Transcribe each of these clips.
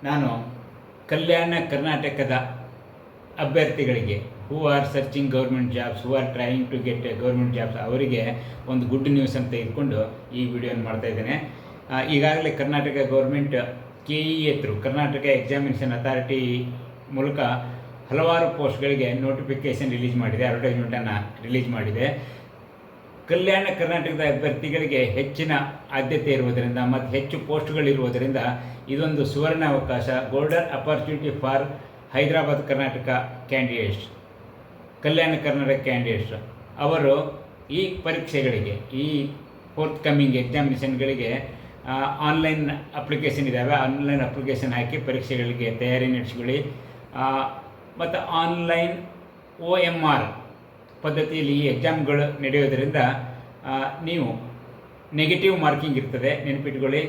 ನಾನು ಕಲ್ಯಾಣ ಕರ್ನಾಟಕದ ಅಭ್ಯರ್ಥಿಗಳಿಗೆ who are searching government jobs, who are trying to get government jobs ಅವರಿಗೆ ಒಂದು ಗುಡ್ ನ್ಯೂಸ್ ಅಂತ ಇಟ್ಕೊಂಡು ಈ ವಿಡಿಯೋನ ಮಾಡ್ತಾಯಿದ್ದೇನೆ. ಈಗಾಗಲೇ Karnataka government KEA through Karnataka examination authority ಮೂಲಕ ಹಲವಾರು ಪೋಸ್ಟ್ಗಳಿಗೆ ನೋಟಿಫಿಕೇಷನ್ ರಿಲೀಸ್ ಮಾಡಿದೆ, ಅಡ್ವರ್ಟೈಸ್ಮೆಂಟನ್ನು ರಿಲೀಸ್ ಮಾಡಿದೆ. ಕಲ್ಯಾಣ ಕರ್ನಾಟಕದ ಅಭ್ಯರ್ಥಿಗಳಿಗೆ ಹೆಚ್ಚಿನ ಆದ್ಯತೆ ಇರುವುದರಿಂದ ಮತ್ತು ಹೆಚ್ಚು ಪೋಸ್ಟ್ಗಳಿರುವುದರಿಂದ ಇದೊಂದು ಸುವರ್ಣ ಅವಕಾಶ, golden opportunity for Hyderabad Karnataka candidates, Kalyana Karnataka candidates. ಅವರು ಈ ಪರೀಕ್ಷೆಗಳಿಗೆ, ಈ ಫೋರ್ತ್ ಕಮ್ಮಿಂಗ್ ಎಕ್ಸಾಮಿನೇಷನ್ಗಳಿಗೆ ಆನ್ಲೈನ್ ಅಪ್ಲಿಕೇಶನ್ ಇದ್ದಾವೆ. ಆನ್ಲೈನ್ ಅಪ್ಲಿಕೇಶನ್ ಹಾಕಿ ಪರೀಕ್ಷೆಗಳಿಗೆ ತಯಾರಿ ನಡೆಸಿಕೊಳ್ಳಿ. ಮತ್ತು ಆನ್ಲೈನ್ OMR ಪದ್ಧತಿಯಲ್ಲಿ ಈ ಎಕ್ಸಾಮ್ಗಳು ನಡೆಯೋದರಿಂದ ನೀವು ನೆಗೆಟಿವ್ ಮಾರ್ಕಿಂಗ್ ಇರ್ತದೆ, ನೆನಪಿಟ್ಕೊಳ್ಳಿ.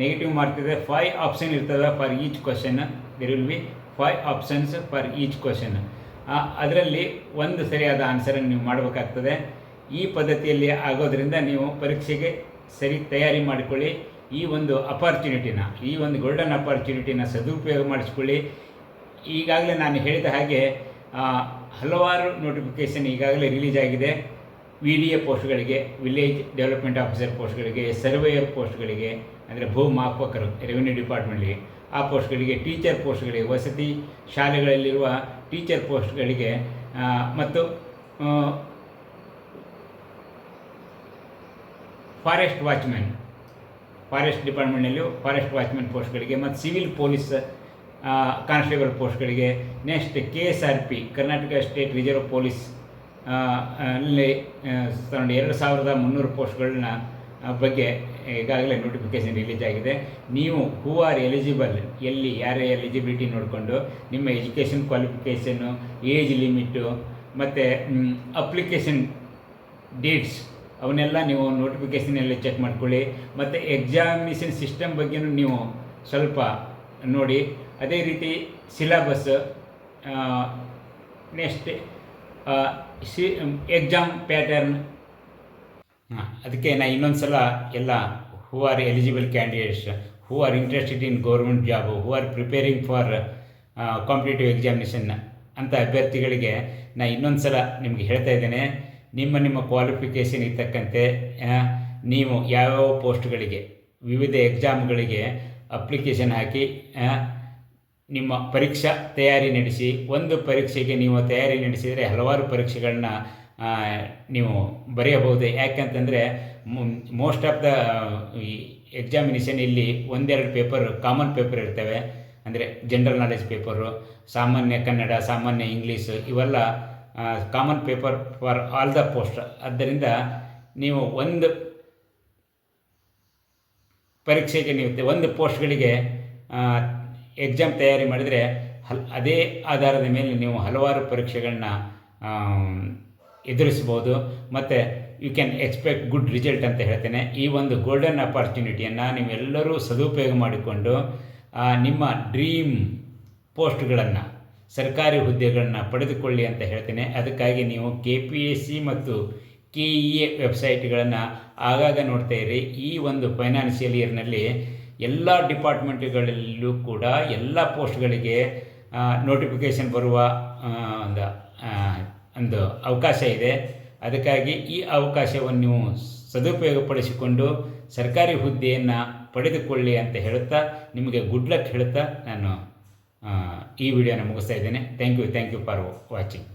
ನೆಗೆಟಿವ್ ಮಾರ್ಕ್ ಇದೆ. 5 ಆಪ್ಷನ್ ಇರ್ತದೆ for each question. There will be 5 options for each question. ಅದರಲ್ಲಿ ಒಂದು ಸರಿಯಾದ ಆನ್ಸರನ್ನು ನೀವು ಮಾಡಬೇಕಾಗ್ತದೆ. ಈ ಪದ್ಧತಿಯಲ್ಲಿ ಆಗೋದರಿಂದ ನೀವು ಪರೀಕ್ಷೆಗೆ ಸರಿ ತಯಾರಿ ಮಾಡಿಕೊಳ್ಳಿ. ಈ ಒಂದು ಅಪಾರ್ಚುನಿಟಿನ, ಈ ಒಂದು ಗೋಲ್ಡನ್ ಅಪಾರ್ಚುನಿಟಿನ ಸದುಪಯೋಗ ಮಾಡಿಸ್ಕೊಳ್ಳಿ. ಈಗಾಗಲೇ ನಾನು ಹೇಳಿದ ಹಾಗೆ ಹಲವಾರು ನೋಟಿಫಿಕೇಷನ್ ಈಗಾಗಲೇ ರಿಲೀಸ್ ಆಗಿದೆ. VDA ಪೋಸ್ಟ್ಗಳಿಗೆ, ವಿಲೇಜ್ ಡೆವಲಪ್ಮೆಂಟ್ ಆಫೀಸರ್ ಪೋಸ್ಟ್ಗಳಿಗೆ, ಸರ್ವೇಯರ್ ಪೋಸ್ಟ್ಗಳಿಗೆ, ಅಂದರೆ ಭೂ ಮಾಪಕರು ರೆವಿನ್ಯೂ ಡಿಪಾರ್ಟ್ಮೆಂಟ್ಗೆ, ಆ ಪೋಸ್ಟ್ಗಳಿಗೆ, ಟೀಚರ್ ಪೋಸ್ಟ್ಗಳಿಗೆ, ವಸತಿ ಶಾಲೆಗಳಲ್ಲಿರುವ ಟೀಚರ್ ಪೋಸ್ಟ್ಗಳಿಗೆ, ಮತ್ತು ಫಾರೆಸ್ಟ್ ವಾಚ್ಮೆನ್, ಫಾರೆಸ್ಟ್ ಡಿಪಾರ್ಟ್ಮೆಂಟ್ನಲ್ಲಿಯೂ ಫಾರೆಸ್ಟ್ ವಾಚ್ಮೆನ್ ಪೋಸ್ಟ್ಗಳಿಗೆ, ಮತ್ತು ಸಿವಿಲ್ ಪೊಲೀಸ್ ಕಾನ್ಸ್ಟೇಬಲ್ ಪೋಸ್ಟ್ಗಳಿಗೆ, next KSRP Karnataka state reserve police ಅಲ್ಲಿ 2300 ಪೋಸ್ಟ್ಗಳನ್ನ ಬಗ್ಗೆ ಈಗಾಗಲೇ ನೋಟಿಫಿಕೇಷನ್ ರಿಲೀಸ್ ಆಗಿದೆ. ನೀವು ಹೂ ಆರ್ ಎಲಿಜಿಬಲ್, ಎಲ್ಲಿ ಯಾರೇ ಎಲಿಜಿಬಿಲಿಟಿ ನೋಡಿಕೊಂಡು ನಿಮ್ಮ ಎಜುಕೇಷನ್ ಕ್ವಾಲಿಫಿಕೇಷನ್ನು, ಏಜ್ ಲಿಮಿಟು ಮತ್ತು ಅಪ್ಲಿಕೇಶನ್ ಡೇಟ್ಸ್ ಅವನ್ನೆಲ್ಲ ನೀವು ನೋಟಿಫಿಕೇಷನಲ್ಲಿ ಚೆಕ್ ಮಾಡ್ಕೊಳ್ಳಿ. ಮತ್ತು ಎಕ್ಸಾಮಿನೇಷನ್ ಸಿಸ್ಟಮ್ ಬಗ್ಗೆಯೂ ನೀವು ಸ್ವಲ್ಪ ನೋಡಿ. ಅದೇ ರೀತಿ ಸಿಲೆಬಸ್, ನೆಕ್ಸ್ಟ್ ಎಕ್ಸಾಮ್ ಪ್ಯಾಟರ್ನ್. ಅದಕ್ಕೆ ನಾನು ಇನ್ನೊಂದು ಸಲ ಎಲ್ಲ who are eligible candidates, who are interested in government job, who are preparing for competitive examination ಅಂತ ಅಭ್ಯರ್ಥಿಗಳಿಗೆ ನಾನು ಇನ್ನೊಂದು ಸಲ ನಿಮಗೆ ಹೇಳ್ತಾ ಇದ್ದೇನೆ. ನಿಮ್ಮ ಕ್ವಾಲಿಫಿಕೇಷನ್ ಇರ್ತಕ್ಕಂತೆ ನೀವು ಯಾವ್ಯಾವ ಪೋಸ್ಟ್ಗಳಿಗೆ, ವಿವಿಧ ಎಕ್ಸಾಮ್ಗಳಿಗೆ ಅಪ್ಲಿಕೇಶನ್ ಹಾಕಿ ನಿಮ್ಮ ಪರೀಕ್ಷಾ ತಯಾರಿ ನಡೆಸಿ. ಒಂದು ಪರೀಕ್ಷೆಗೆ ನೀವು ತಯಾರಿ ನಡೆಸಿದರೆ ಹಲವಾರು ಪರೀಕ್ಷೆಗಳನ್ನ ನೀವು ಬರೆಯಬಹುದು. ಯಾಕಂತಂದರೆ ಮೋಸ್ಟ್ ಆಫ್ ದ ಎಕ್ಸಾಮಿನೇಷನ್ ಇಲ್ಲಿ 1-2 ಪೇಪರ್ ಕಾಮನ್ ಪೇಪರ್ ಇರ್ತವೆ. ಅಂದರೆ ಜನರಲ್ ನಾಲೆಜ್ ಪೇಪರು, ಸಾಮಾನ್ಯ ಕನ್ನಡ, ಸಾಮಾನ್ಯ ಇಂಗ್ಲೀಷ್, ಇವೆಲ್ಲ common paper for all the post. ಆದ್ದರಿಂದ ನೀವು ಒಂದು ಪರೀಕ್ಷೆಗೆ, ನೀವು ಒಂದು ಪೋಸ್ಟ್ಗಳಿಗೆ ಎಕ್ಸಾಮ್ ತಯಾರಿ ಮಾಡಿದರೆ ಅದೇ ಆಧಾರದ ಮೇಲೆ ನೀವು ಹಲವಾರು ಪರೀಕ್ಷೆಗಳನ್ನ ಎದುರಿಸ್ಬೋದು. ಮತ್ತು you can expect good result ಅಂತ ಹೇಳ್ತೇನೆ. ಈ ಒಂದು ಗೋಲ್ಡನ್ ಅಪಾರ್ಚುನಿಟಿಯನ್ನು ನೀವೆಲ್ಲರೂ ಸದುಪಯೋಗ ಮಾಡಿಕೊಂಡು ನಿಮ್ಮ ಡ್ರೀಮ್ ಪೋಸ್ಟ್ಗಳನ್ನು, ಸರ್ಕಾರಿ ಹುದ್ದೆಗಳನ್ನು ಪಡೆದುಕೊಳ್ಳಿ ಅಂತ ಹೇಳ್ತೇನೆ. ಅದಕ್ಕಾಗಿ ನೀವು KPSC ಮತ್ತು KEA ವೆಬ್ಸೈಟ್ಗಳನ್ನು ಆಗಾಗ ನೋಡ್ತಾ ಇರಿ. ಈ ಒಂದು ಫೈನಾನ್ಷಿಯಲ್ ಇಯರ್ನಲ್ಲಿ ಎಲ್ಲ ಡಿಪಾರ್ಟ್ಮೆಂಟ್ಗಳಲ್ಲೂ ಕೂಡ ಎಲ್ಲ ಪೋಸ್ಟ್ಗಳಿಗೆ ನೋಟಿಫಿಕೇಷನ್ ಬರುವ ಒಂದು ಅವಕಾಶ ಇದೆ. ಅದಕ್ಕಾಗಿ ಈ ಅವಕಾಶವನ್ನು ನೀವು ಸದುಪಯೋಗಪಡಿಸಿಕೊಂಡು ಸರ್ಕಾರಿ ಹುದ್ದೆಯನ್ನು ಪಡೆದುಕೊಳ್ಳಿ ಅಂತ ಹೇಳುತ್ತಾ, ನಿಮಗೆ ಗುಡ್ ಲಕ್ ಹೇಳುತ್ತಾ ನಾನು ಈ ವಿಡಿಯೋನ ಮುಗಿಸ್ತಾ ಇದ್ದೇನೆ. Thank you for watching.